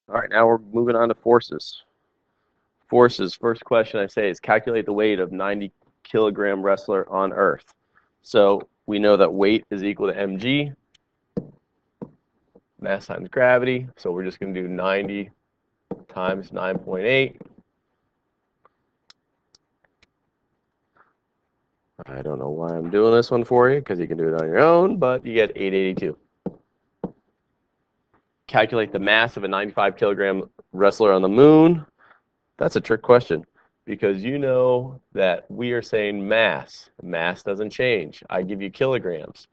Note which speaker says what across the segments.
Speaker 1: All right, now we're moving on to forces. Forces, first question I say is calculate the weight of 90 kilogram wrestler on Earth. So we know that weight is equal to mg, mass times gravity. So we're just going to do 90 times 9.8. I don't know why I'm doing this one for you, because you can do it on your own, but you get 882. Calculate the mass of a 95 kilogram wrestler on the moon. That's a trick question, because you know that we are saying mass. Mass doesn't change. I give you kilograms.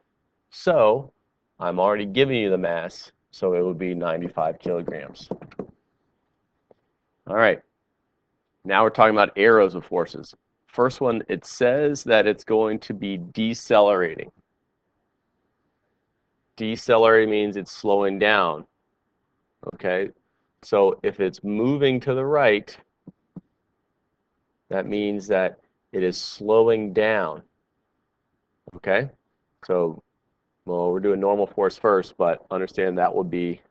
Speaker 1: So I'm already giving you the mass, so it would be 95 kilograms. All right. Now we're talking about arrows of forces. First one, it says that it's going to be decelerating. Decelerating means it's slowing down. Okay? So if it's moving to the right, that means that it is slowing down. Okay? So, well, we're doing normal force first, but understand that would be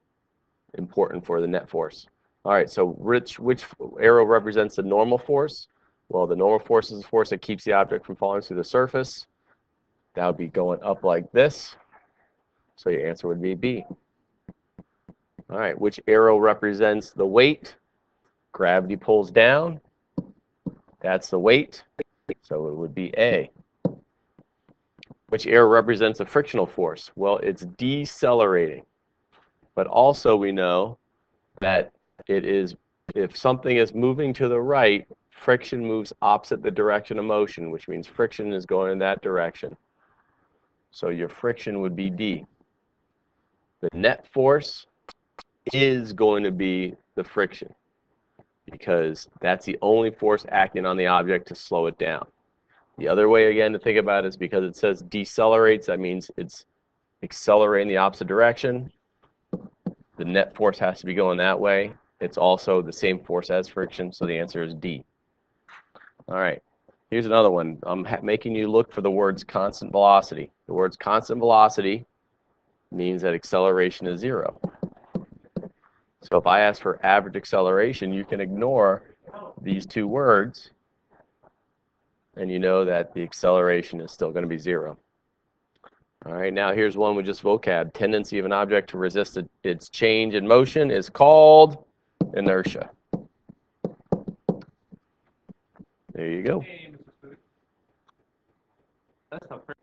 Speaker 1: important for the net force. All right, so which arrow represents the normal force? Well, the normal force is the force that keeps the object from falling through the surface. That would be going up like this. So your answer would be B. All right, which arrow represents the weight? Gravity pulls down. That's the weight. So it would be A. Which arrow represents a frictional force? Well, it's decelerating. But also we know that it is, if something is moving to the right, friction moves opposite the direction of motion, which means friction is going in that direction. So your friction would be D. The net force is going to be the friction, because that's the only force acting on the object to slow it down. The other way, again, to think about it is because it says decelerates, that means it's accelerating the opposite direction. The net force has to be going that way. It's also the same force as friction, so the answer is D. All right, here's another one. I'm making you look for the words constant velocity. The words constant velocity means that acceleration is 0. So if I ask for average acceleration, you can ignore these two words, and you know that the acceleration is still going to be 0. All right, now here's one with just vocab. Tendency of an object to resist its change in motion is called inertia. There you go.